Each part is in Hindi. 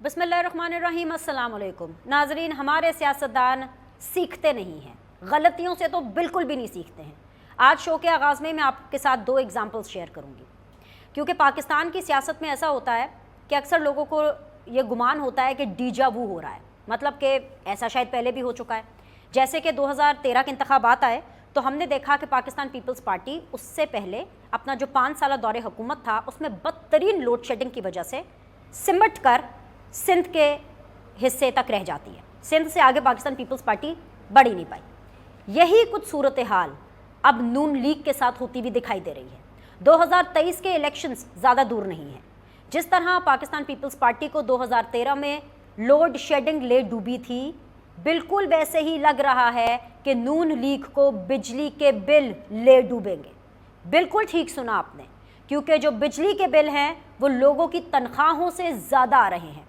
बिस्मिल्लाहिर्रहमानिर्रहीम, अस्सलाम वालेकुम। नाजरीन, हमारे सियासतदान सीखते नहीं हैं, गलतियों से तो बिल्कुल भी नहीं सीखते हैं। आज शो के आगाज़ में मैं आपके साथ दो एग्जांपल्स शेयर करूंगी, क्योंकि पाकिस्तान की सियासत में ऐसा होता है कि अक्सर लोगों को ये गुमान होता है कि डीजा वू हो रहा है, मतलब कि ऐसा शायद पहले भी हो चुका है। जैसे कि 2013 के इंतखाबात आए तो हमने देखा कि पाकिस्तान पीपल्स पार्टी उससे पहले अपना जो 5 साल दौरे हुकूमत था उसमें बदतरीन लोड शेडिंग की वजह से सिमट कर सिंध के हिस्से तक रह जाती है। सिंध से आगे पाकिस्तान पीपल्स पार्टी बढ़ ही नहीं पाई। यही कुछ सूरत हाल अब नून लीग के साथ होती हुई दिखाई दे रही है। 2023 के इलेक्शंस ज़्यादा दूर नहीं हैं। जिस तरह पाकिस्तान पीपल्स पार्टी को 2013 में लोड शेडिंग ले डूबी थी, बिल्कुल वैसे ही लग रहा है कि नून लीग को बिजली के बिल ले डूबेंगे। बिल्कुल ठीक सुना आपने, क्योंकि जो बिजली के बिल हैं वो लोगों की तनख्वाहों से ज़्यादा आ रहे हैं।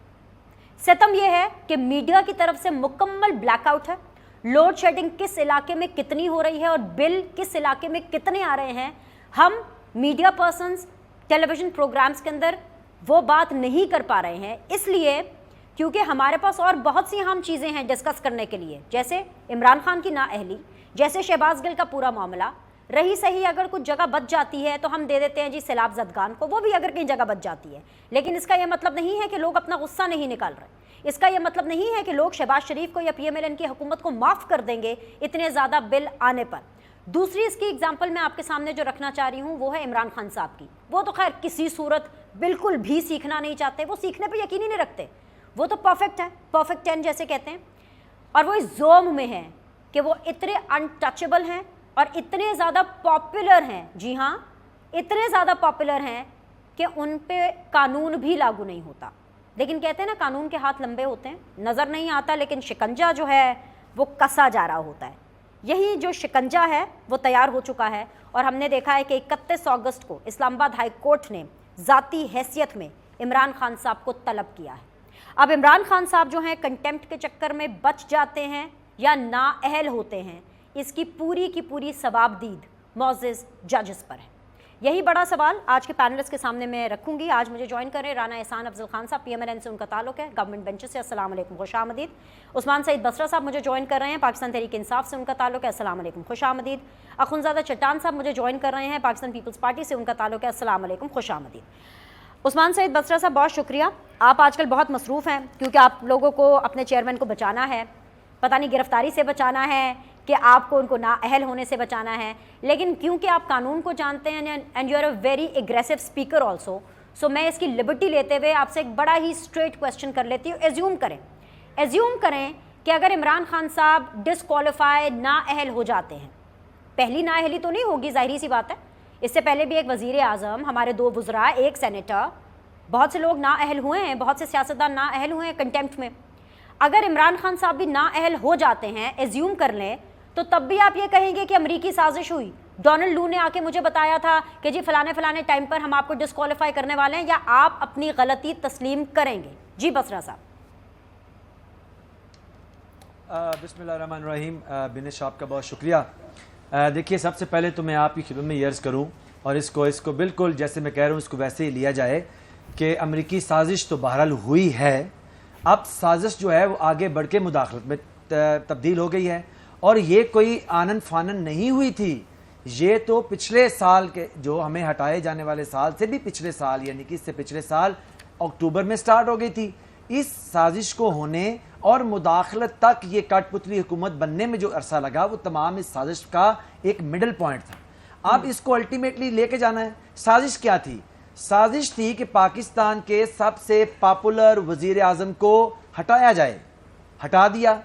सितम यह है कि मीडिया की तरफ से मुकम्मल ब्लैकआउट है। लोड शेडिंग किस इलाके में कितनी हो रही है और बिल किस इलाके में कितने आ रहे हैं, हम मीडिया पर्सन्स टेलीविज़न प्रोग्राम्स के अंदर वो बात नहीं कर पा रहे हैं, इसलिए क्योंकि हमारे पास और बहुत सी अहम चीज़ें हैं डिस्कस करने के लिए, जैसे इमरान खान की नाअहली, जैसे शहबाज गिल का पूरा मामला। रही सही अगर कुछ जगह बच जाती है तो हम दे देते हैं जी सैलाब जदगान को, वो भी अगर कहीं जगह बच जाती है, लेकिन इसका यह मतलब नहीं है कि लोग अपना गुस्सा नहीं निकाल रहे। इसका यह मतलब नहीं है कि लोग शहबाज शरीफ को या PMLN की हुकूमत को माफ़ कर देंगे इतने ज़्यादा बिल आने पर। दूसरी इसकी एग्जाम्पल मैं आपके सामने जो रखना चाह रही हूँ वो है इमरान खान साहब की। वो तो खैर किसी सूरत बिल्कुल भी सीखना नहीं चाहते, वो सीखने पर यकीन ही नहीं रखते। वो तो परफेक्ट है, परफेक्ट 10 जैसे कहते हैं, और वो इस जोम में हैं कि वो इतने अनटचेबल हैं और इतने ज़्यादा पॉपुलर हैं। जी हाँ, इतने ज़्यादा पॉपुलर हैं कि उन पे कानून भी लागू नहीं होता। लेकिन कहते हैं ना, कानून के हाथ लंबे होते हैं, नज़र नहीं आता, लेकिन शिकंजा जो है वो कसा जा रहा होता है। यही जो शिकंजा है वो तैयार हो चुका है, और हमने देखा है कि 31 अगस्त को इस्लामाबाद हाई कोर्ट ने ज़ाती हैसियत में इमरान खान साहब को तलब किया है। अब इमरान खान साहब जो हैं कंटेम्प्ट के चक्कर में बच जाते हैं या नाअहल होते हैं, इसकी पूरी की पूरी सवाबदीद मौज़िज़ जजेस पर है। यही बड़ा सवाल आज के पैनलिस्ट के सामने मैं रखूंगी। आज मुझे ज्वाइन करें राना एहसान अफजल खान साहब, PMLN से उनका ताल्लुक है, गवर्नमेंट बेंचेस से, अस्सलाम वालेकुम, खुशामदीद। उस्मान सईद बसरा साहब मुझे ज्वाइन कर रहे हैं, पाकिस्तान तहरीक इंसाफ से उनका ताल्लुक है, अस्सलाम वालेकुम, खुशामदीद। अखुनज़ादा चट्टान साहब मुझे ज्वाइन कर रहे हैं, पाकिस्तान पीपल्स पार्टी से, उनका ताल्लुक है, अस्सलाम वालेकुम, खुशामदीद। उस्मान सईद बसरा साहब, बहुत शुक्रिया। आप आजकल बहुत मसरूफ़ हैं, क्योंकि आप लोगों को अपने चेयरमैन को बचाना है, पता नहीं गिरफ्तारी से बचाना है कि आपको उनको नाअहल होने से बचाना है, लेकिन क्योंकि आप कानून को जानते हैं and you are a very aggressive speaker also, so मैं इसकी लिबर्टी लेते हुए आपसे एक बड़ा ही स्ट्रेट क्वेश्चन कर लेती हूँ। एज्यूम करें कि अगर इमरान खान साहब डिसक्वालीफाई नाअहल हो जाते हैं, पहली नाअहली तो नहीं होगी, ज़ाहिर सी बात है, इससे पहले भी एक वज़ीर आज़म, हमारे 2 वज़रा, एक सेनेटर, बहुत से लोग नाअहल हुए हैं, बहुत से सियासतदान नाअहल हुए हैं कंटेम्प्ट में। अगर इमरान खान साहब भी नाअहल हो जाते हैं, एज्यूम कर लें, तो तब भी आप ये कहेंगे कि अमरीकी साजिश हुई, डोनाल्ड लू ने आके मुझे बताया था कि जी फलाने टाइम पर हम आपको डिस्क्वालीफाई करने वाले हैं, या आप अपनी गलती तस्लीम करेंगे? जी बसरा साहब। बिस्मिल्लाहिर्रहमानिर्रहीम। बिनेश साहब का बहुत शुक्रिया। देखिए, सबसे पहले तो मैं आपकी खिदमत में अर्ज़ करूँ, और इसको बिल्कुल जैसे मैं कह रहा हूँ इसको वैसे ही लिया जाए कि अमरीकी साजिश तो बहरहाल हुई है। अब साजिश जो है वो आगे बढ़ के मुदाखलत में तब्दील हो गई है, और ये कोई आनन फानन नहीं हुई थी। ये तो पिछले साल के, जो हमें हटाए जाने वाले साल से भी पिछले साल, यानी कि इससे पिछले साल अक्टूबर में स्टार्ट हो गई थी। इस साजिश को होने और मुदाखलत तक ये कठपुतली हुकूमत बनने में जो अरसा लगा, वो तमाम इस साजिश का एक मिडल पॉइंट था। अब इसको अल्टीमेटली लेके जाना है। साजिश क्या थी? साजिश थी कि पाकिस्तान के सबसे पॉपुलर वजीर आजम को हटाया जाए। हटा दिया,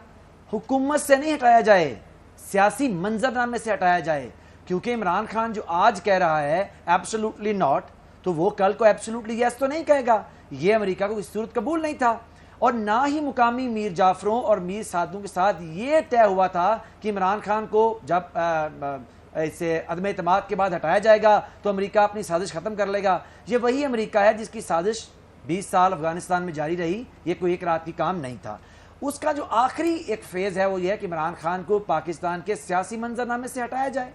हुकूमत से नहीं हटाया जाए, सियासी मंजरनामे से हटाया जाए, क्योंकि इमरान खान जो आज कह रहा है एब्सोल्युटली नॉट, तो वो कल को एब्सोल्युटली यस तो नहीं कहेगा। ये अमेरिका को इस सूरत कबूल नहीं था, और ना ही मुकामी मीर जाफरों और मीर सादों के साथ ये तय हुआ था कि इमरान खान को जब इससे अदम एतमाद के बाद हटाया जाएगा तो अमेरिका अपनी साजिश ख़त्म कर लेगा। ये वही अमेरिका है जिसकी साजिश 20 साल अफगानिस्तान में जारी रही। ये कोई एक रात की काम नहीं था। उसका जो आखिरी एक फेज़ है वो ये है कि इमरान खान को पाकिस्तान के सियासी मंजरनामे से हटाया जाए,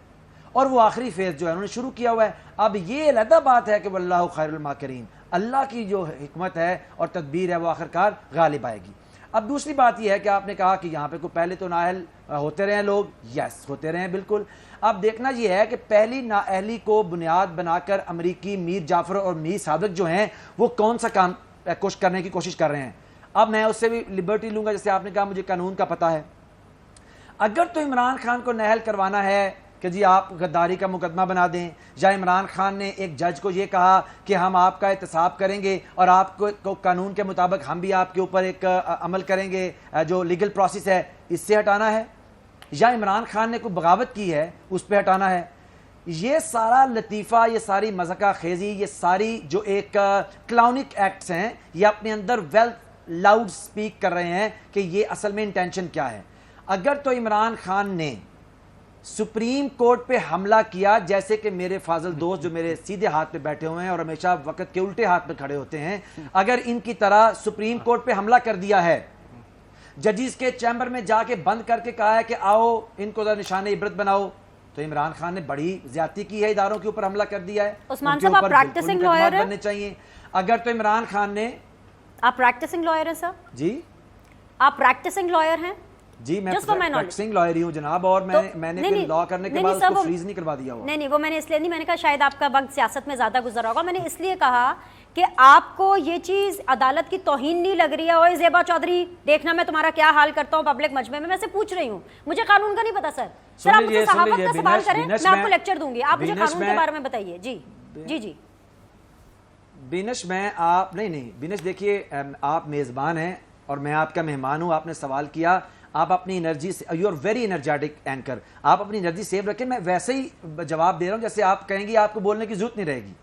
और वो आखिरी फेज जो है उन्होंने शुरू किया हुआ है। अब ये अलग बात है कि वल्लाहु खैरुल माकिरीन, अल्लाह की जो हिकमत है और तदबीर है वो आखिरकार गालिब आएगी। अब दूसरी बात यह है कि आपने कहा कि यहाँ पे को पहले तो नाअहल होते रहे लोग, यस होते रहे बिल्कुल। अब देखना यह है कि पहली नाअहली को बुनियाद बनाकर अमरीकी मीर जाफर और मीर सादिक जो हैं वो कौन सा काम करने की कोशिश कर रहे हैं। अब मैं उससे भी लिबर्टी लूंगा, जैसे आपने कहा मुझे कानून का पता है। अगर तो इमरान खान को नाअहल करवाना है कि जी आप गद्दारी का मुकदमा बना दें, या इमरान खान ने एक जज को ये कहा कि हम आपका एहतसाब करेंगे और आपको कानून के मुताबिक हम भी आपके ऊपर एक अमल करेंगे, जो लीगल प्रोसेस है इससे हटाना है, या इमरान खान ने कोई बगावत की है उस पर हटाना है। ये सारा लतीफ़ा, ये सारी मज़ाक़ा खेज़ी, ये सारी जो एक क्लाउनिक एक्ट्स हैं, ये अपने अंदर वेल लाउड स्पीक कर रहे हैं कि ये असल में इंटेंशन क्या है। अगर तो इमरान खान ने सुप्रीम कोर्ट पे हमला किया, जैसे कि मेरे फाजल दोस्त जो मेरे सीधे हाथ पे बैठे हुए हैं और हमेशा वक्त के उल्टे हाथ पे खड़े होते हैं, अगर इनकी तरह सुप्रीम कोर्ट पे हमला कर दिया है, जजिस के चैम्बर में जाके बंद करके कहा है कि आओ इनको जरा निशाने इबरत बनाओ, तो इमरान खान ने बड़ी ज्यादती की है, इदारों के ऊपर हमला कर दिया है। उस्मान साहब, आप प्रैक्टिसिंग लॉयर हैं? बनने चाहिए। अगर तो इमरान खान ने, आप प्रैक्टिसिंग लॉयर हैं सर? जी आप प्रैक्टिसिंग लॉयर हैं? जी मैं प्रैक्टिसिंग लॉयर ही हूं जनाब, और मैंने लॉ करने के बाद उसको फ्रीज नहीं करवा दिया हुआ। नहीं, वो मैंने इसलिए नहीं, मैंने कहा शायद आपका वक्त सियासत में ज्यादा गुजरा होगा, मैंने इसलिए कहा कि आपको ये चीज अदालत की तौहीन नहीं लग रही है? ओए ज़ेबा चौधरी, देखना मैं तुम्हारा क्या हाल करता हूँ पब्लिक मजमे में। मैं से पूछ रही हूँ, मुझे कानून का नहीं पता सर। सर आप मुझे सहाफत का सवाल करें, मैं आपको लेक्चर दूंगी, आप मुझे कानून के बारे में बताइए। जी जी जी बिनश, मैं आप नहीं बिनश, देखिए आप मेजबान हैं और मैं आपका मेहमान हूं। आपने सवाल किया, आप अपनी एनर्जी से, you are very energetic anchor, आप अपनी एनर्जी सेव रखें। मैं वैसे ही जवाब दे रहा हूं जैसे आप कहेंगे, आपको बोलने की जरूरत नहीं रहेगी।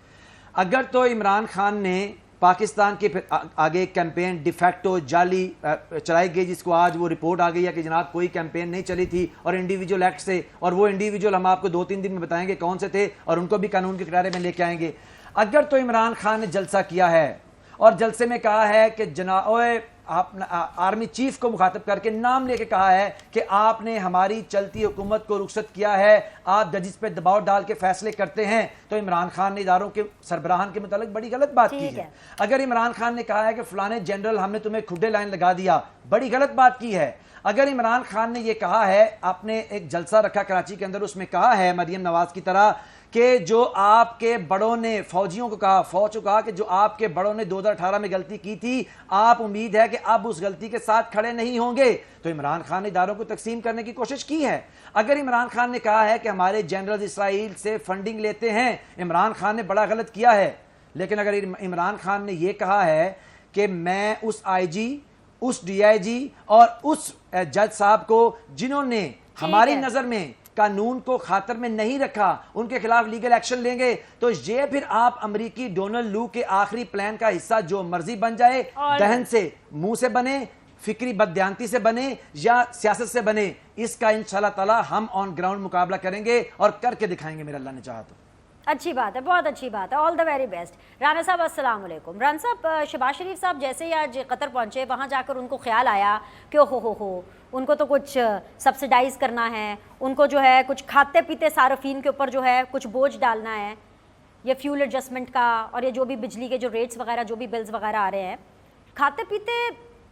अगर तो इमरान खान ने पाकिस्तान के आगे कैंपेन डिफैक्टो जाली चलाई गई, जिसको आज वो रिपोर्ट आ गई है कि जनाब कोई कैंपेन नहीं चली थी और इंडिविजुअल एक्ट से, और वो इंडिविजुअल हम आपको 2-3 दिन में बताएंगे कौन से थे और उनको भी कानून के किनारे में लेके आएंगे। अगर तो इमरान खान ने जलसा किया है और जलसे में कहा है कि जनाब आप आर्मी चीफ को मुखातब करके नाम लेके कहा है कि आपने हमारी चलती हुकूमत को रुखसत किया है, आप जजिस पे दबाव डाल के फैसले करते हैं, तो इमरान खान ने इदारों के सरबराहान के मुतालिक बड़ी गलत बात की है। अगर इमरान खान ने कहा है कि फलाने जनरल हमने तुम्हें खुड्डे लाइन लगा दिया, बड़ी गलत बात की है। अगर इमरान खान ने यह कहा है, आपने एक जलसा रखा कराची के अंदर, उसमें कहा है मरियम नवाज की तरह कि जो आपके बड़ों ने फौजियों को कहा, फौज को कहा कि जो आपके बड़ों ने 2018 में गलती की थी, आप उम्मीद है कि अब उस गलती के साथ खड़े नहीं होंगे, तो इमरान खान ने इदारों को तकसीम करने की कोशिश की है। अगर इमरान खान ने कहा है कि हमारे जनरल इसराइल से फंडिंग लेते हैं, इमरान खान ने बड़ा गलत किया है। लेकिन अगर इमरान खान ने यह कहा है कि मैं उस आईजी, उस डीआईजी और उस जज साहब को जिन्होंने हमारी नजर में कानून को खातर में नहीं रखा, उनके खिलाफ लीगल एक्शन लेंगे, तो ये फिर आप अमेरिकी डोनाल्ड लू के आखिरी प्लान का हिस्सा जो मर्जी बन जाए, दहन से मुंह से बने, फिक्री बदयांती से बने या सियासत से बने, इसका इंशाल्लाह ताला हम ऑन ग्राउंड मुकाबला करेंगे और करके दिखाएंगे, मेरा अल्लाह ने चाहा तो। अच्छी बात है, बहुत अच्छी बात है, all the very best. Rana साहब अस्सलाम वालेकुम। राना साहब, शहबाज शरीफ साहब जैसे ही आज कतर पहुंचे, वहां जाकर उनको ख्याल आया कि हो उनको तो कुछ सब्सिडाइज करना है, उनको जो है कुछ खाते पीते सार्फिन के ऊपर जो है कुछ बोझ डालना है, ये फ्यूल एडजस्टमेंट का और ये जो भी बिजली के जो रेट्स वगैरह, जो भी बिल्स वगैरह आ रहे हैं, खाते पीते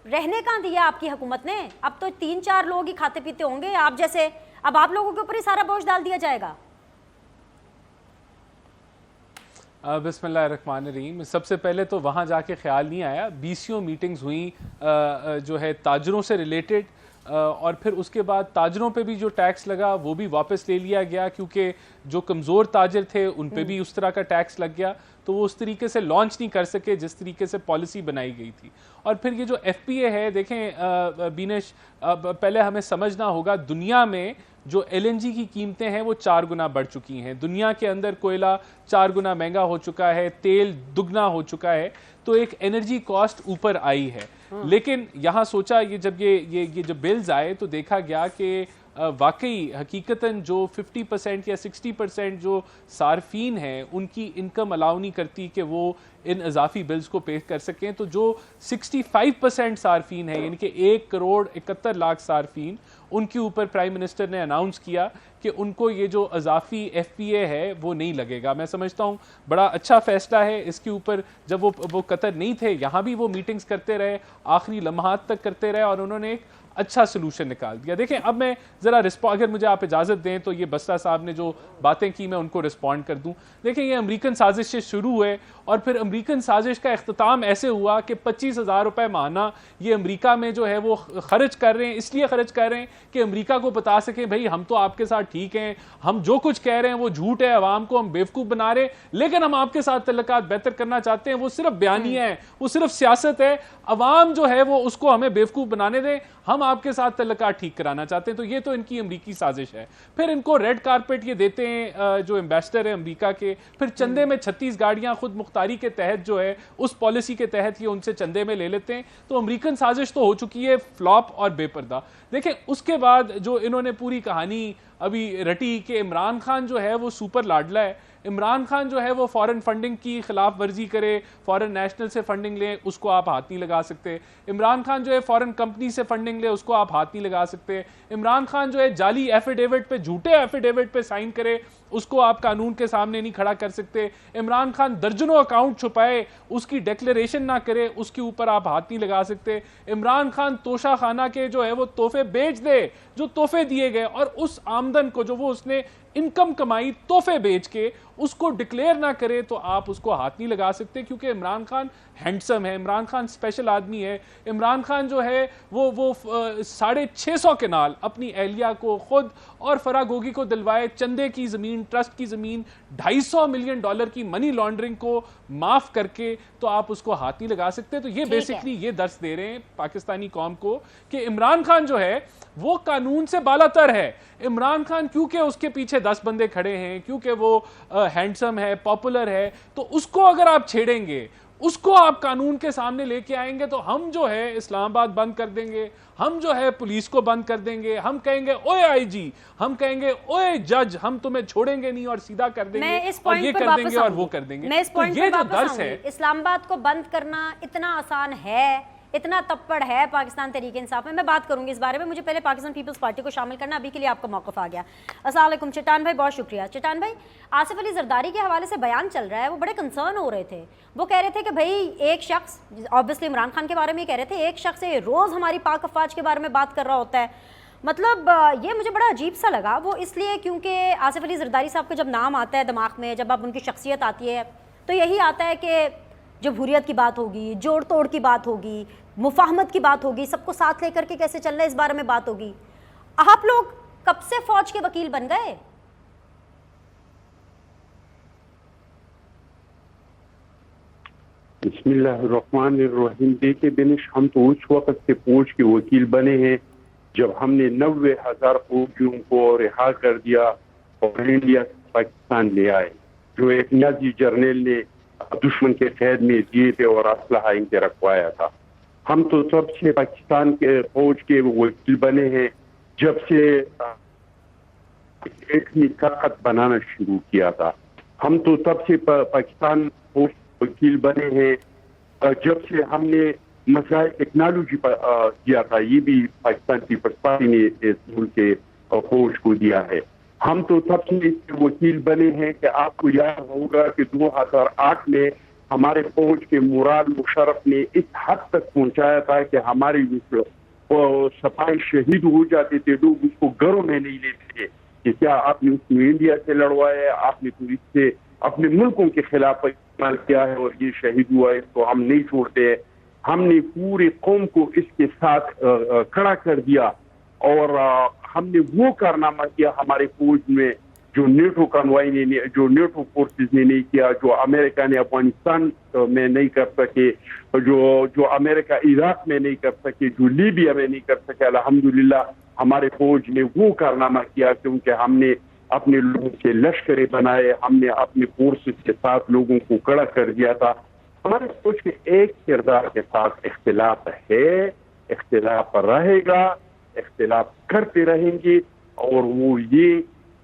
रहने कहाँ दिया आपकी हुकूमत ने? अब तो 3-4 लोग ही खाते पीते होंगे आप जैसे, अब आप लोगों के ऊपर ही सारा बोझ डाल दिया जाएगा। बिस्मिल्लाहिर्रहमानिर्रहीम। सबसे पहले तो वहाँ जाके ख्याल नहीं आया, बीसीओ मीटिंग्स हुई जो है ताजरों से रिलेटेड, और फिर उसके बाद ताजरों पे भी जो टैक्स लगा वो भी वापस ले लिया गया, क्योंकि जो कमज़ोर ताजर थे उन पे भी उस तरह का टैक्स लग गया, तो वो उस तरीके से लॉन्च नहीं कर सके जिस तरीके से पॉलिसी बनाई गई थी। और फिर ये जो FPA है, देखें बीनेश, पहले हमें समझना होगा दुनिया में जो LNG की कीमतें हैं वो 4 गुना बढ़ चुकी हैं, दुनिया के अंदर कोयला 4 गुना महंगा हो चुका है, तेल दुगना हो चुका है, तो एक एनर्जी कॉस्ट ऊपर आई है। लेकिन यहाँ सोचा, ये जब ये जब बिल्स आए तो देखा गया कि वाकई हकीकतन जो 50% या 60% जो सार्फिन हैं उनकी इनकम अलाउ नहीं करती कि वो इन इजाफी बिल्स को पे कर सकें, तो जो 65% सार्फिन है यानी कि 1,71,00,000 सार्फिन, उनके ऊपर प्राइम मिनिस्टर ने अनाउंस किया कि उनको ये जो इजाफी FPA है वो नहीं लगेगा। मैं समझता हूँ बड़ा अच्छा फैसला है। इसके ऊपर जब वो कतर नहीं थे, यहाँ भी वो मीटिंग्स करते रहे, आखिरी लम्हात तक करते रहे और उन्होंने एक अच्छा सोल्यूशन निकाल दिया। देखें, अब मैं ज़रा अगर मुझे आप इजाज़त दें तो ये बसरा साहब ने जो बातें की मैं उनको रिस्पॉन्ड कर दूं। देखें, ये अमेरिकन साजिश से शुरू हुए और फिर अमेरिकन साजिश का इख्तिताम ऐसे हुआ कि 25,000 रुपये माहाना ये अमेरिका में जो है वो खर्च कर रहे हैं, इसलिए खर्च कर रहे हैं कि अमेरिका को बता सकें भाई हम तो आपके साथ ठीक हैं, हम जो कुछ कह रहे हैं वो झूठ है, अवाम को हम बेवकूफ़ बना रहे हैं, लेकिन हम आपके साथ तल्लुकात बेहतर करना चाहते हैं। वो सिर्फ बयानिया है, वो सिर्फ सियासत है, अवाम जो है वो उसको हमें बेवकूफ़ बनाने दें, हम आपके साथ तल्लुकात ठीक कराना चाहते हैं। तो ये तो इनकी अमरीकी साजिश है। फिर इनको रेड कारपेट ये देते हैं जो एम्बेसडर है अमरीका के, फिर चंदे में 36 गाड़ियां खुद मुख्तारी के तहत जो है उस पॉलिसी के तहत ये उनसे चंदे में ले लेते हैं। तो अमरीकन साजिश तो हो चुकी है फ्लॉप और बेपर्दा। देखें, उसके बाद जो इन्होंने पूरी कहानी अभी रटी कि इमरान खान जो है वो सुपर लाडला है, इमरान खान जो है वो फॉरेन फंडिंग की खिलाफ वर्जी करे, फॉरेन नेशनल से फंडिंग ले, उसको आप हाथ नहीं लगा सकते। इमरान खान जो है फॉरेन कंपनी से फंडिंग ले, उसको आप हाथ नहीं लगा सकते। इमरान खान जो है जाली एफिडेविट पे, झूठे एफिडेविट पे साइन करे, उसको आप कानून के सामने नहीं खड़ा कर सकते। इमरान खान दर्जनों अकाउंट छुपाए, उसकी डिक्लेरेशन ना करे, उसके ऊपर आप हाथ नहीं लगा सकते। इमरान खान तोशा खाना के जो है वो तोहफे बेच दे, जो तोहफे दिए गए, और उस आमदन को जो वो उसने इनकम कमाई तोहफे बेच के उसको डिक्लेयर ना करे, तो आप उसको हाथ नहीं लगा सकते। क्योंकि इमरान खान हैंडसम है, इमरान खान स्पेशल आदमी है। इमरान खान जो है वो 650 केनाल अपनी एहलिया को खुद और फरागोगी को दिलवाए, चंदे की ज़मीन, ट्रस्ट की ज़मीन, $250 मिलियन की मनी लॉन्ड्रिंग को माफ़ करके, तो आप उसको हाथ नहीं लगा सकते। तो ये बेसिकली ये दर्स दे रहे हैं पाकिस्तानी कौम को कि इमरान खान जो है वो कानून से बालातर है। इमरान खान क्योंकि उसके पीछे 10 बंदे खड़े हैं, क्योंकि वो हैंडसम है, पॉपुलर है, तो उसको अगर आप छेड़ेंगे, उसको आप कानून के सामने लेके आएंगे, तो हम जो है इस्लामाबाद बंद कर देंगे, हम जो है पुलिस को बंद कर देंगे, हम कहेंगे ओए IG, हम कहेंगे ओए जज, हम तुम्हें छोड़ेंगे नहीं और सीधा कर देंगे और ये कर देंगे और वो कर देंगे। मैं इस पॉइंट तो ये जो दर्स है, इस्लामाबाद को बंद करना इतना आसान है, इतना तप्पड़ है पाकिस्तान तहरीक इंसाफ में। मैं बात करूंगी इस बारे में, मुझे पहले पाकिस्तान पीपल्स पार्टी को शामिल करना, अभी के लिए आपका मौक़िफ़ आ गया। अस्सलाम वालेकुम चट्टान भाई, बहुत शुक्रिया। चट्टान भाई, आसिफ अली जरदारी के हवाले से बयान चल रहा है, वो बड़े कंसर्न हो रहे थे। वो कह रहे थे कि भाई एक शख्स, ऑब्वियसली इमरान खान के बारे में कह रहे थे, एक शख्स रोज़ हमारी पाक अफवाज के बारे में बात कर रहा होता है। मतलब ये मुझे बड़ा अजीब सा लगा। वो इसलिए क्योंकि आसिफ अली जरदारी साहब का जब नाम आता है दिमाग में, जब आप उनकी शख्सियत आती है, तो यही आता है कि जमहूरियत की बात होगी, जोड़ तोड़ की बात होगी, मुफाहमत की बात होगी, सबको साथ लेकर के कैसे चलना है इस बारे में बात होगी। आप लोग कब से फौज के वकील बन गए? बिस्मिल्लाहिर्रहमानिर्रहीम। देखिए बेनिश, हम तो उस वक्त से फौज के वकील बने हैं जब हमने 90,000 फौजियों को रिहा कर दिया और इंडिया पाकिस्तान ले आए, जो एक नाजी जर्नल ने दुश्मन के कैद में दिए थे और असलहा इनके रखवाया था। हम तो तब से पाकिस्तान के फौज के वकील बने हैं जब से एक ताकत बनाना शुरू किया था। हम तो तब से पाकिस्तान फौज वकील बने हैं जब से हमने मसाइल टेक्नोलॉजी पर किया था। ये भी पाकिस्तान पीपल्स पार्टी ने इस मुल्क के फौज को दिया है। हम तो तब से इसके वकील बने हैं कि आपको याद होगा कि 2008 में हमारे फौज के मुराद मुशर्रफ ने इस हद तक पहुंचाया था कि हमारे सिपाही शहीद हो जाते थे, लोग उसको घरों में नहीं लेते थे कि क्या आपने उसको इंडिया से लड़वाया, आपने तो इससे अपने मुल्कों के खिलाफ इस्तेमाल किया है और ये शहीद हुआ है, इसको हम नहीं छोड़ते हैं। हमने पूरी कौम को इसके साथ खड़ा कर दिया और हमने वो कारनामा किया हमारे फौज में जो नेटो कन्वाई ने, जो नेटो फोर्सेस ने नहीं किया, जो अमेरिका ने अफगानिस्तान में नहीं कर सके, जो अमेरिका इराक में नहीं कर सके, जो लीबिया में नहीं कर सके। अल्हम्दुलिल्लाह हमारे फौज ने वो कारनामा किया क्योंकि हमने अपने लोगों के लश्करे बनाए, हमने अपने फोर्सेस के साथ लोगों को खड़ा कर दिया था। हमारे फौज के एक किरदार के साथ इख्तिलाफ है, इख्तिलाफ रहेगा, इख्तिलाफ करते रहेंगे, और वो ये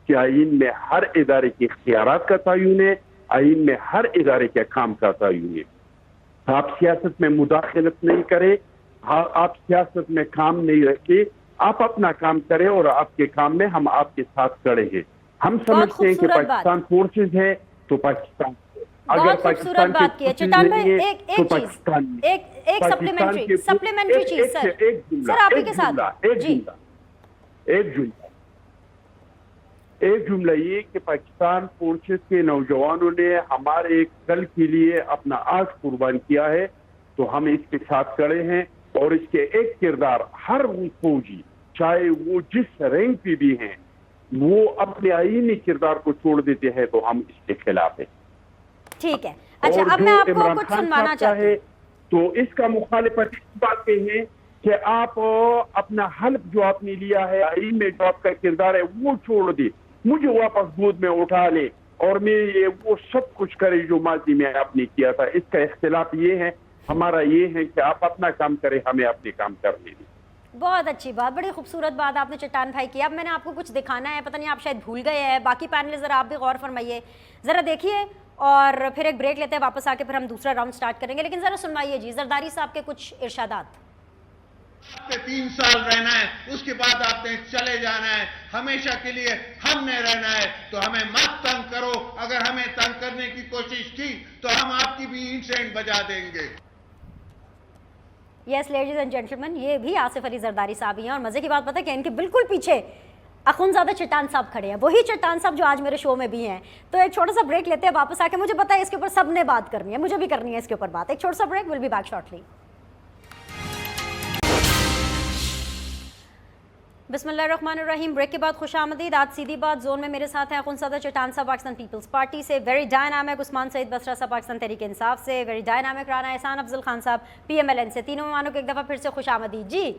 कि आइन में हर इदारे के इख्तियारात का तयन है, आइन में हर इदारे के काम का तयन है। आप सियासत में मुदाखलत नहीं करें, आप सियासत में काम नहीं रखें, आप अपना काम करें और आपके काम में हम आपके साथ खड़े हैं। हम समझते हैं कि पाकिस्तान फोर्सेज है तो पाकिस्तान, अगर पाकिस्तान बात की है चट्टान भाई, एक सप्लीमेंट्री चीज सर, सर आप ही के साथ एक जुमला ये कि पाकिस्तान फोर्सेस के नौजवानों ने हमारे कल के लिए अपना आज कुर्बान किया है, तो हम इसके साथ खड़े हैं और इसके एक किरदार हर वो फौजी चाहे वो जिस रैंक पे भी हैं वो अपने आईनी किरदार को छोड़ देते हैं, तो हम इसके खिलाफ हैं। ठीक है, अच्छा अब मैं आपको कुछ सुनवाना चाहती हूं। तो इसका मुखालिफत इस बात पे है कि आप अपना हल्फ जो आपने लिया है, आईन में जो आपका किरदार है वो छोड़ दे, मुझे वापस गोद में उठा ले और मेरे ये वो सब कुछ करे जो माजी में आपने किया था। इसका इख्तिलाफ ये है, हमारा ये है कि आप अपना काम करें, हमें अपने काम करने दें। बहुत अच्छी बात, बड़ी खूबसूरत बात आपने चट्टान भाई की। अब मैंने आपको कुछ दिखाना है, पता नहीं आप शायद भूल गए हैं। बाकी पैनलिस्ट जरा आप भी गौर फरमाइए, जरा देखिए और फिर एक ब्रेक लेते हैं, वापस आके फिर हम दूसरा राउंड स्टार्ट करेंगे। लेकिन जरा सुनवाइए जी जरदारी साहब के कुछ इरशादात। आपने 3 साल रहना है, उसके बाद आपने चले जाना है, हमेशा के लिए हमने रहना है, तो हमें मत तंग करो। अगर हमें तंग करने की कोशिश की तो हम आपकी भी ईंट से ईंट बजा देंगे। यस लेडीज एंड जेंटलमैन, ये भी आसिफ अली जरदारी साहब ही हैं और मजे की बात पता है कि इनके बिल्कुल पीछे अखुनज़ादा चट्टान साहब खड़े हैं, वही चट्टान साहब जो आज मेरे शो में भी हैं। तो एक छोटा सा ब्रेक लेते हैं, वापस आके मुझे पता है इसके ऊपर सबने बात करनी है, मुझे भी करनी है इसके ऊपर बात। एक छोटा सा break, will be back shortly. बिस्मिल्लाहिर्रहमानिर्रहीम। ब्रेक के बाद खुशामदीद। आज सीधी बात जोन में मेरे साथ हैं अखुनज़ादा चट्टान साहब पाकिस्तान पीपल्स पार्टी से, वेरी डायनामिक उस्मान सईद बसरा साहब पाकिस्तान तहरीक इंसाफ से, वेरी डायनामिक राना एहसान अफजल खान साहब PMLN से। तीनों मेहमानों को एक दफ़ा फिर से खुशामदीद जी।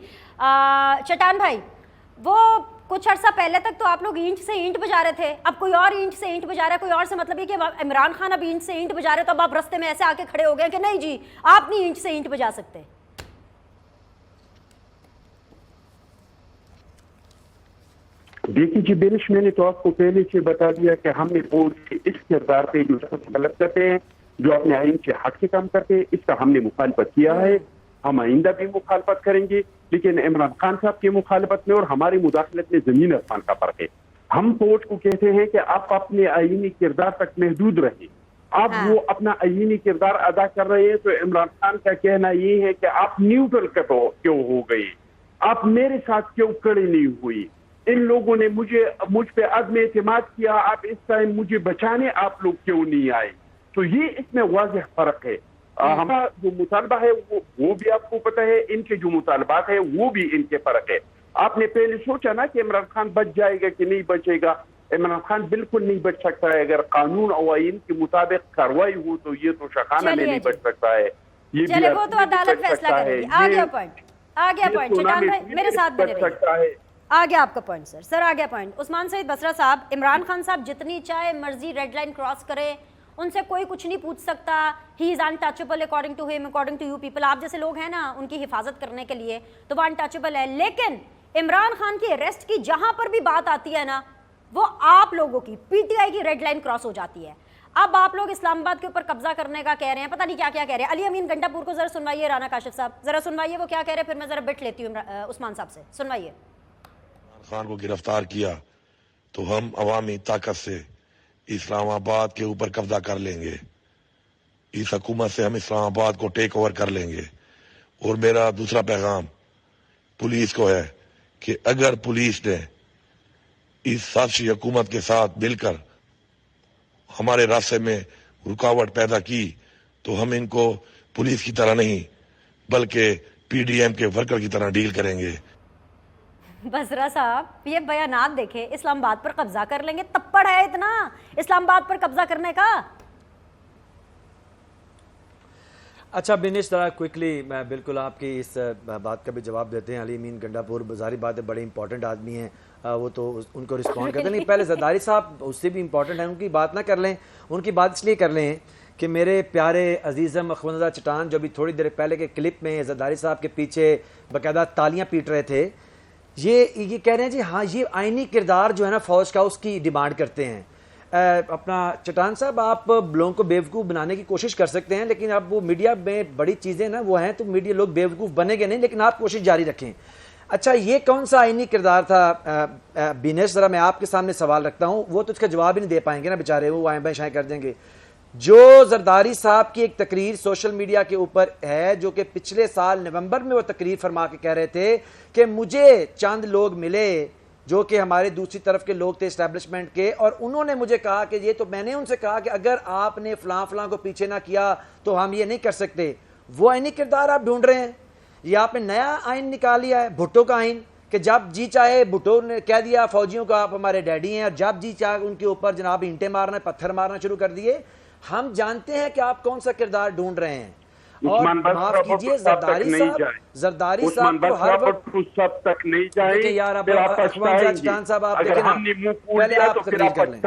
चट्टान भाई, वो कुछ अर्सा पहले तक तो आप लोग ईंट से ईंट बजा रहे थे, अब कोई और ईंट से ईंट बजा रहा है, कोई और से मतलब ये कि इमरान खान अब ईंट से ईंट बजा रहे, तो अब आप रस्ते में ऐसे आके खड़े हो गए कि नहीं जी आप नहीं ईंट से ईंट बजा सकते। देखिए जी बेरिश, मैंने तो आपको पहले से बता दिया कि हमने इस किरदार पे जो गलत करते हैं, जो अपने आइन से हट के काम करते हैं, इसका हमने मुखालफत किया है, हम आइंदा भी मुखालफत करेंगे। लेकिन इमरान खान साहब की मुखालफत में और हमारी मुदाखलत में जमीन आसमान का फर्क है। हम फौज को कहते हैं कि आप अपने आईनी किरदार तक महदूद रहिए, आप वो अपना आईनी किरदार अदा कर रहे हैं। तो इमरान खान का कहना ये है कि आप न्यूट्रल क्यों हो गए, आप मेरे साथ क्यों खड़े नहीं हुई, इन लोगों ने मुझ पे अज़्म एतमाद किया, आप इस टाइम मुझे बचाने आप लोग क्यों नहीं आए। तो ये इसमें वाज़ेह फर्क है। हमारा जो मुतालबा है वो भी आपको पता है, इनके जो मुतालबात है वो भी इनके फर्क है। आपने पहले सोचा ना कि इमरान खान बच जाएगा कि नहीं बचेगा। इमरान खान बिल्कुल नहीं बच सकता है, अगर कानून और आईन के मुताबिक कार्रवाई हो तो ये तो शखाना में नहीं बच सकता है, ये भी वो तो अदालत फैसला करेगी। आ गया पॉइंट चट्टान भाई मेरे साथ बने रहिए। आ गया आपका पॉइंट सर आ गया पॉइंट। उस्मान सईद बसरा साहब, इमरान खान साहब जितनी चाहे मर्जी रेड लाइन क्रॉस करे, उनसे कोई कुछ नहीं पूछ सकता, he is untouchable according to him, according to you people. आप जैसे लोग हैं ना उनकी हिफाजत करने के लिए, तो वो अनटचेबल है। लेकिन इमरान खान की अरेस्ट की जहां पर भी बात आती है ना, वो आप लोगों की PTI की रेड लाइन क्रॉस हो जाती है। अब आप लोग इस्लामाबाद के ऊपर कब्जा करने का कह रहे हैं, पता नहीं क्या क्या कह रहे हैं। अली अमीन गंडापुर को जरा सुनवाइए, राना काशिफ साहब जरा सुनवाइए वो क्या कह रहे हैं, फिर मैं जरा बिट लेती हूँ उस्मान साहब से। सुनवाइए। खान को गिरफ्तार किया तो हम अवामी ताकत से इस्लामाबाद के ऊपर कब्जा कर लेंगे, इस हुकूमत से हम इस्लामाबाद को टेक ओवर कर लेंगे। और मेरा दूसरा पैगाम पुलिस को है कि अगर पुलिस ने इस साजिशी हुकूमत के साथ मिलकर हमारे रास्ते में रुकावट पैदा की तो हम इनको पुलिस की तरह नहीं बल्कि PDM के वर्कर की तरह डील करेंगे। बसरा साहब ये बयानात देखे, इस्लामाबाद पर कब्जा कर लेंगे, तप्पड़ है इतना इस्लामाबाद पर कब्जा करने का। अच्छा बिनिश, जरा क्विकली मैं बिल्कुल आपकी इस बात का भी जवाब देते हैं। अली अमीन गंडापुर बाजारी बात है, बड़े इंपॉर्टेंट आदमी हैं, वो तो उनको रिस्पॉन्ड करते नहीं। पहले जरदारी साहब उससे भी इंपॉर्टेंट है, उनकी बात ना कर लें। उनकी बात इसलिए कर लें कि मेरे प्यारे अजीज़म अखुनज़ादा चट्टान जो अभी थोड़ी देर पहले के क्लिप में जरदारी साहब के पीछे बाकायदा तालियां पीट रहे थे, ये कह रहे हैं जी हाँ ये आईनी किरदार जो है ना फौज का उसकी डिमांड करते हैं। अपना चट्टान साहब आप लोगों को बेवकूफ़ बनाने की कोशिश कर सकते हैं, लेकिन अब वो मीडिया में बड़ी चीज़ें ना वो हैं तो मीडिया लोग बेवकूफ़ बनेंगे नहीं, लेकिन आप कोशिश जारी रखें। अच्छा ये कौन सा आईनी किरदार था बिनेश, ज़रा मैं आपके सामने सवाल रखता हूँ, वो तो इसका जवाब ही नहीं दे पाएंगे ना बेचारे, वो आए बाएँ कर देंगे। जो जरदारी साहब की एक तकरीर सोशल मीडिया के ऊपर है जो कि पिछले साल नवंबर में वो तकरीर फरमा के कह रहे थे कि मुझे चंद लोग मिले जो कि हमारे दूसरी तरफ के लोग थे इस्टेब्लिशमेंट के, और उन्होंने मुझे कहा कि ये तो मैंने उनसे कहा कि अगर आपने फलां फलां को पीछे ना किया तो हम ये नहीं कर सकते। वो आईनी किरदार आप ढूंढ रहे हैं। ये आपने नया आइन निकाल लिया है, भुट्टो का आइन, कि जब जी चाहे भुट्टो ने कह दिया फौजियों को आप हमारे डैडी हैं, और जब जी चाहे उनके ऊपर जनाब ईंटें मारना पत्थर मारना शुरू कर दिए। हम जानते हैं कि आप कौन सा किरदार ढूंढ रहे हैं। और माफ कीजिए जरदारी साहब तो हर वक्त सब तक नहीं जाए यार। अब चट्टान साहब आप देखें ना, पहले आप तकरीर कर लें,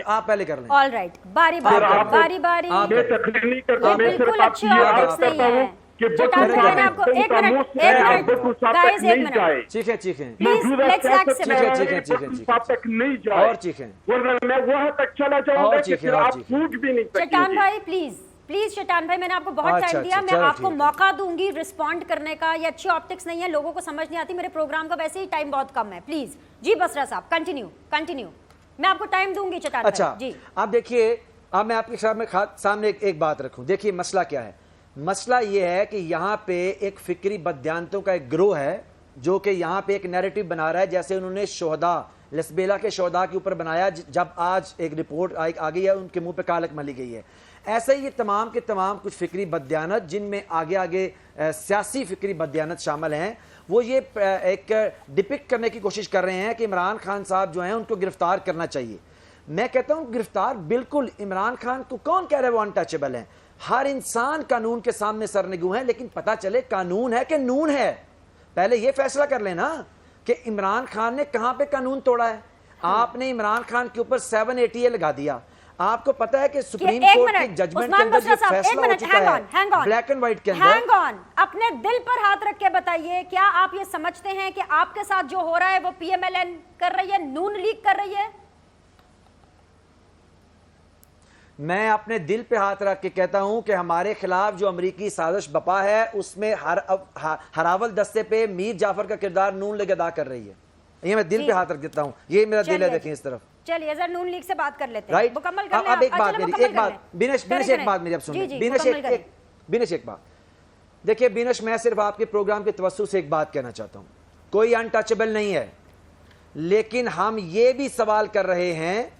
आप पहले कर लें। ऑल राइट, बारी बारी मैं तकरीर नहीं करता, मैं बिल्कुल सिर्फ अच्छे ऑप्टिक्स नहीं है। चट्टान भाई मैंने आपको एक मिनट गाइस एक मिनट चीखें प्लीज लेट्स एक्सेप्ट तक नहीं जाए और चीखें, वरना मैं वहां तक चला जाऊंगा कि फिर आप पूछ भी नहीं सकते। चट्टान भाई प्लीज चट्टान भाई मैंने आपको बहुत टाइम दिया, मैं आपको मौका दूंगी रिस्पॉन्ड करने का। ये अच्छी ऑप्टिक्स नहीं है, लोगों को समझ नहीं आती, मेरे प्रोग्राम का वैसे ही टाइम बहुत कम है। प्लीज जी बसरा साहब कंटिन्यू, मैं आपको टाइम दूंगी चट्टान अच्छा भाई जी। आप देखिए, अब मैं आपके सामने एक बात रखूं। देखिए मसला क्या है, मसला ये है कि यहाँ पे एक फिक्री बदयांतों का एक ग्रोह है जो कि यहाँ पे एक नैरेटिव बना रहा है, जैसे उन्होंने शोहदा लसबेला के शोहदा के ऊपर बनाया, जब आज एक रिपोर्ट आ गई है उनके मुंह पे कालक मली गई है। ऐसे ही ये तमाम के तमाम कुछ फिक्री बदयानत जिनमें आगे सियासी फिक्री बदयानत शामिल हैं, वो ये एक डिपिक्ट करने की कोशिश कर रहे हैं कि इमरान खान साहब जो हैं उनको गिरफ्तार करना चाहिए। मैं कहता हूँ गिरफ्तार बिल्कुल, इमरान खान को कौन कह रहा है वो अनटचेबल है? हर इंसान कानून के सामने सरनिगू है, लेकिन पता चले कानून है कि नून है। पहले ये फैसला कर लेना कि इमरान खान ने कहां पे कानून तोड़ा है। आपने इमरान खान के ऊपर 780A लगा दिया। आपको पता है कि सुप्रीम कोर्ट के जजमेंट के अंदर ये फैसला हो चुका है ब्लैक एंड व्हाइट के अंदर। अपने दिल पर हाथ रख के बताइए, क्या आप ये समझते हैं कि आपके साथ जो हो रहा है वो PMLN कर रही है, नून लीग कर रही है? मैं अपने दिल पे हाथ रख के कहता हूं कि हमारे खिलाफ जो अमरीकी साजिश बपा है उसमें हरावल दस्ते पे मीर जाफर का किरदार नून लीग अदा कर रही है। ये मैं दिल पे हाथ रख देता हूं, ये मेरा दिल है, देखें इस तरफ। चलिए जरा नून लीग से बात कर लेते हैं, राइट। मुकम्मल कर लें। अब एक बात मेरी, एक बात बिनेश एक बात मेरी अब सुनिए बिनेश एक बात देखिए बिनेश, मैं सिर्फ आपके प्रोग्राम के तवज्जुह से एक बात कहना चाहता हूं, कोई अनटचेबल नहीं है, लेकिन हम ये भी सवाल कर रहे हैं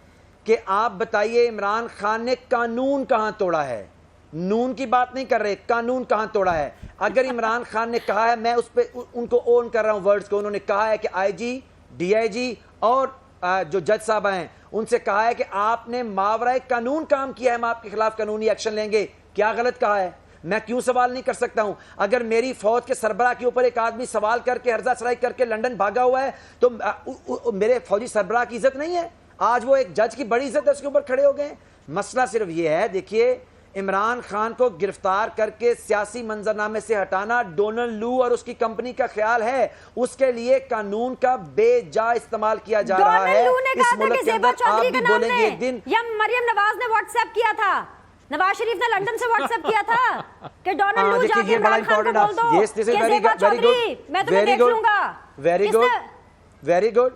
कि आप बताइए इमरान खान ने कानून कहां तोड़ा है? नून की बात नहीं कर रहे, कानून कहां तोड़ा है? अगर इमरान खान ने कहा है, मैं उस पे उनको ओन कर रहा हूं वर्ड्स को, उन्होंने कहा है कि IG DIG और जो जज साहब हैं उनसे कहा है कि आपने मावराए कानून काम किया है, हम आपके खिलाफ कानूनी एक्शन लेंगे। क्या गलत कहा है? मैं क्यों सवाल नहीं कर सकता हूं? अगर मेरी फौज के सरबराह के ऊपर एक आदमी सवाल करके हर्जा सराई करके लंदन भागा हुआ है तो मेरे फौजी सरबराह की इज्जत नहीं है? आज वो एक जज की बड़ी इज्जत है, उसके ऊपर खड़े हो गए। मसला सिर्फ ये है, देखिए इमरान खान को गिरफ्तार करके सियासी मंजरनामे से हटाना डोनाल्ड लू और उसकी कंपनी का ख्याल है, उसके लिए कानून का बेजा इस्तेमाल किया जा रहा है। इस मुल्क के अंदर आप भी बोलेंगे एक दिन, या मरियम नवाज ने व्हाट्सएप किया था, नवाज शरीफ ने लंदन से व्हाट्सएप किया था कि डोनाल्ड लू जाके इमरान खान को बोल दो कि ज़ेबा चौधरी मैं तुम्हें देख लूंगा। Very good.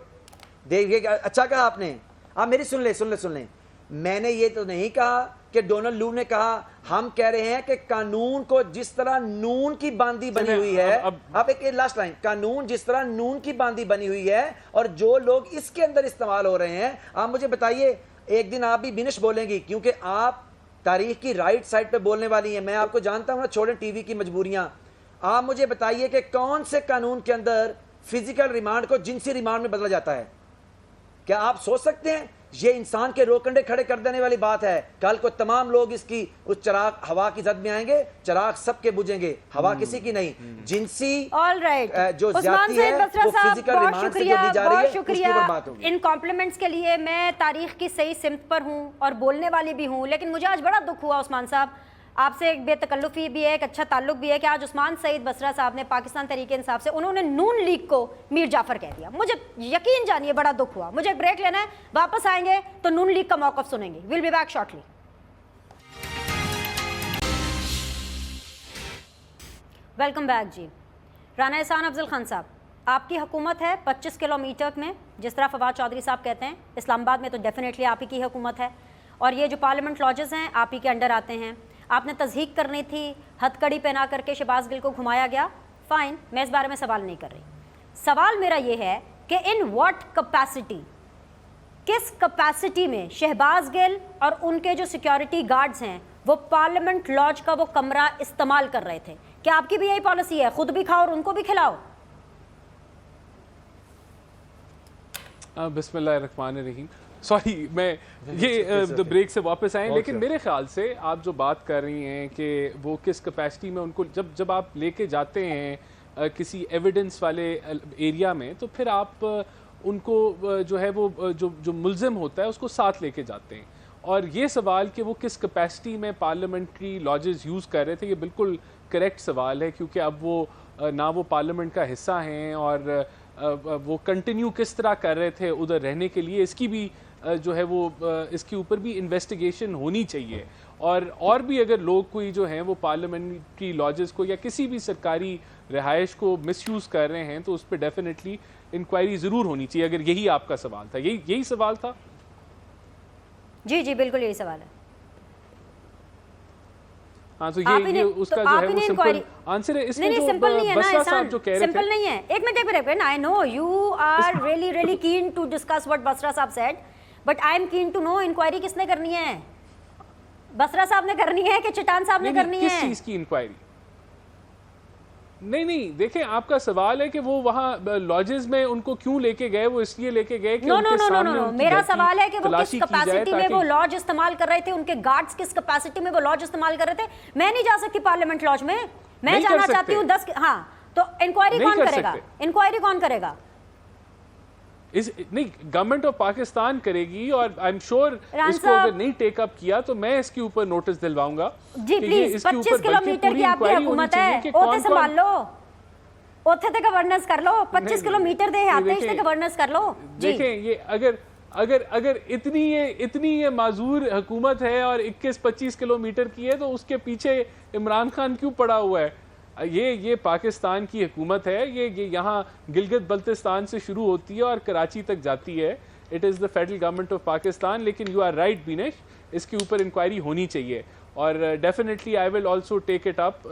देखिए अच्छा कहा आपने। आप मेरी सुन ले। मैंने ये तो नहीं कहा कि डोनाल्ड लू ने कहा, हम कह रहे हैं कि कानून को जिस तरह नून की बांदी बनी हुई है, अब एक लास्ट लाइन, कानून जिस तरह नून की बांदी बनी हुई है और जो लोग इसके अंदर इस्तेमाल हो रहे हैं, आप मुझे बताइए, एक दिन आप भी बिनिश बोलेंगी क्योंकि आप तारीख की राइट साइड पे बोलने वाली हैं, मैं आपको जानता हूं ना, छोड़ें टीवी की मजबूरियां। आप मुझे बताइए कि कौन से कानून के अंदर फिजिकल रिमांड को जिनसी रिमांड में बदला जाता है? क्या आप सोच सकते हैं? ये इंसान के रोकंडे खड़े कर देने वाली बात है। कल को तमाम लोग इसकी उस चराग हवा की जद में आएंगे, चराग सबके बुझेंगे, हवा किसी की नहीं। जिनसी जो ज्यादती है वो फिजिकल रिमांड से जो दी जा रही है उसके ऊपर बात होगी। इन कॉम्प्लीमेंट्स के लिए मैं तारीख की सही सिमत पर हूं और बोलने वाली भी हूं, लेकिन मुझे आज बड़ा दुख हुआ उस्मान साहब, आपसे एक बेतकल्लुफ़ी भी है, एक अच्छा ताल्लुक भी है कि आज उस्मान सईद बसरा साहब ने पाकिस्तान तरीके इंसाफ से उन्होंने नून लीग को मीर जाफ़र कह दिया। मुझे यकीन जानिए बड़ा दुख हुआ। मुझे एक ब्रेक लेना है, वापस आएंगे तो नून लीग का मौक़िफ़ सुनेंगे। Will be back shortly. Welcome back जी। राना एहसान अफजल खान साहब, आपकी हुकूमत है 25 किलोमीटर में, जिस तरह फवाद चौधरी साहब कहते हैं। इस्लामाबाद में तो डेफिनेटली आप ही की हुकूमत है, और ये जो पार्लियामेंट लॉजेस हैं आप ही के अंडर आते हैं। आपने तज़हीक करनी थी, हथकड़ी पहना करके शहबाज गिल को घुमाया गया, फ़ाइन, मैं इस बारे में सवाल नहीं कर रही। सवाल मेरा ये है कि इन व्हाट कैपेसिटी, किस कैपेसिटी में शहबाज गिल और उनके जो सिक्योरिटी गार्ड्स हैं वो पार्लियामेंट लॉज का वो कमरा इस्तेमाल कर रहे थे? क्या आपकी भी यही पॉलिसी है, खुद भी खाओ और उनको भी खिलाओ? बिस्मिल्लाहिर्रहमानिर्रहीम। सॉरी, मैं ये ब्रेक से वापस आए, लेकिन मेरे ख्याल से आप जो बात कर रही हैं कि वो किस कैपेसिटी में उनको जब आप लेके जाते हैं किसी एविडेंस वाले एरिया में, तो फिर आप उनको जो है वो जो मुल्ज़िम होता है उसको साथ लेके जाते हैं। और ये सवाल कि वो किस कैपेसिटी में पार्लियामेंट्री लॉजेस यूज़ कर रहे थे, ये बिल्कुल करेक्ट सवाल है, क्योंकि अब वो ना वो पार्लियामेंट का हिस्सा हैं और वो कंटिन्यू किस तरह कर रहे थे उधर रहने के लिए, इसकी भी जो है वो इसके ऊपर भी इन्वेस्टिगेशन होनी चाहिए। और भी अगर लोग कोई जो हैं वो पार्लियामेंट्री लॉजेस को या किसी भी सरकारी रिहाइश को मिसयूज़ कर रहे हैं, तो उस पर डेफिनेटली इंक्वायरी ज़रूर होनी चाहिए। अगर यही आपका सवाल था, यही सवाल था? जी जी बिल्कुल यही सवाल है। हाँ, तो ये उसका जो है वो सिंपल आंसर है। इसमें जो बसरा साहब जो कह रहे थे, सिंपल नहीं है। एक minute, I know you are really keen to discuss what Basra साहब said, but I am keen to know enquiry किसने करनी है? बसरा साहब ने करनी है कि चट्टान साहब ने करनी है? किस चीज की इंक्वायरी? नहीं, देखें, आपका सवाल है कि वो वहाँ लॉजेस में उनको क्यों लेके गए, वो इसलिए लेके गए कि उनके सामने उनकी मेरा सवाल है कि वो किस तलाशी की कैपेसिटी जाए में वो लॉज इस्तेमाल कर रहे थे, उनके गार्ड्स किस कैपेसिटी में वो लॉज इस्तेमाल कर रहे थे। मैं नहीं जा सकती पार्लियामेंट लॉज में, मैं जाना चाहती हूँ 10। हाँ, तो इंक्वायरी कौन करेगा? इंक्वायरी कौन करेगा? नहीं, गवर्नमेंट ऑफ पाकिस्तान करेगी, और आई एम श्योर इसको अगर नहीं टेक अप किया तो मैं इसके ऊपर नोटिस दिलवाऊंगा। जी प्लीज, 25 किलोमीटर की आपकी हुकूमत है, ओथे संभाल लो, ओथे ते गवर्नेंस कर लो। 25 किलोमीटर दे आते ही इससे गवर्नेंस कर लो। देखें, ये अगर इतनी ये माजूर हुकूमत है और 21-25 किलोमीटर की है, तो उसके पीछे इमरान खान क्यों पड़ा हुआ है? ये पाकिस्तान की हुकूमत है, ये यहाँ गिलगित बल्तिस्तान से शुरू होती है और कराची तक जाती है। It is the federal government of Pakistan. लेकिन यू आर राइट बीनेश, इसके ऊपर इंक्वायरी होनी चाहिए, और definitely I will also take it up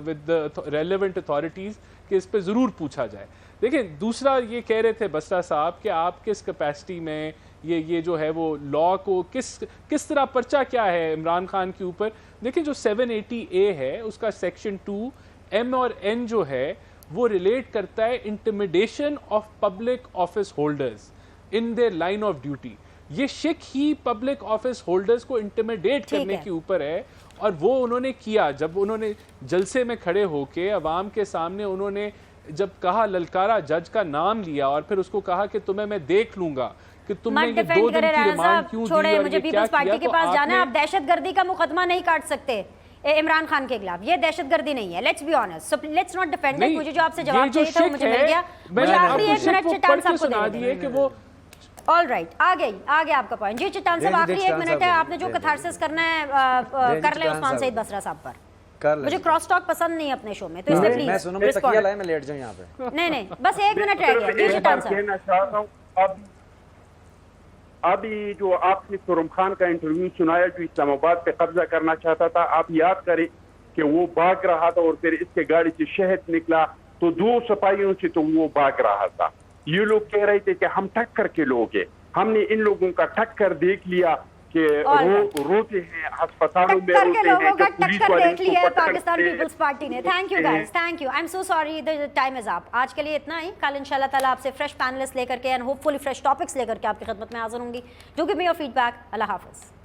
with the relevant authorities कि इस पर ज़रूर पूछा जाए। देखिए, दूसरा ये कह रहे थे बसरा साहब कि आप किस कैपेसिटी में ये जो है वो लॉ को किस तरह पर्चा क्या है इमरान खान के ऊपर। देखिए, जो 780A है उसका सेक्शन 2 M और N जो है वो रिलेट करता है intimidation of public office holders in their line of duty. ये शिक ही पब्लिक ऑफिस होल्डर्स को इंटिमिडेट करने के ऊपर है, और वो उन्होंने किया जब उन्होंने जलसे में खड़े होके अवाम के सामने उन्होंने जब कहा, ललकारा, जज का नाम लिया और फिर उसको कहा कि तुम्हें मैं देख लूंगा कि तुमने ये 2 दिन की रिमांड क्यों दी और मुझे पीपल्स पार्टी के पास जाना है। आप दहशतगर्दी का मुकदमा नहीं काट सकते इमरान खान के खिलाफ, ये दहशतगर्दी नहीं है। Let's be honest, so let's not defend it. मुझे जो आपसे जवाब चाहिए था वो मुझे मिल गया। मुझे आखिरी 1 मिनट चट्टान साहब को दे दिए कि वो ऑल राइट आ गया आपका पॉइंट। जी चट्टान साहब, आखिरी 1 मिनट है, आपने जो कैथारसिस करना है कर ले उस्मान सईद बसरा साहब पर। मुझे क्रॉस टॉक पसंद नहीं है अपने शो में, तो इसलिए प्लीज मैं सुनो, मैं तकिया लाए, मैं लेट जाऊं यहां पे। नहीं, बस 1 मिनट रह गया। जी चट्टान साहब, अभी जो आपने खुर्रम खान का इंटरव्यू सुनाया जो इस्लामाबाद पे कब्जा करना चाहता था, आप याद करें कि वो भाग रहा था और फिर इसके गाड़ी से शहद निकला, तो 2 सिपाहियों से तो वो भाग रहा था। ये लोग कह रहे थे कि हम टक्कर के लोग हैं। हमने इन लोगों का टक्कर देख लिया कि रोते हैं अस्पतालों में, रोते हैं कि पुलिस वाले देख लिया है पाकिस्तान पीपल्स पार्टी ने। Thank you guys, thank you. I am so sorry, the time is up. आज के लिए इतना ही। कल इंशाल्लाह ताला आपसे फ्रेश पैनलिस्ट लेकर के एंड होपफुली फ्रेश टॉपिक्स लेकर के आपकी खिदमत में हाजिर होंगी। Do give me your feedback. अल्लाह हाफिज़।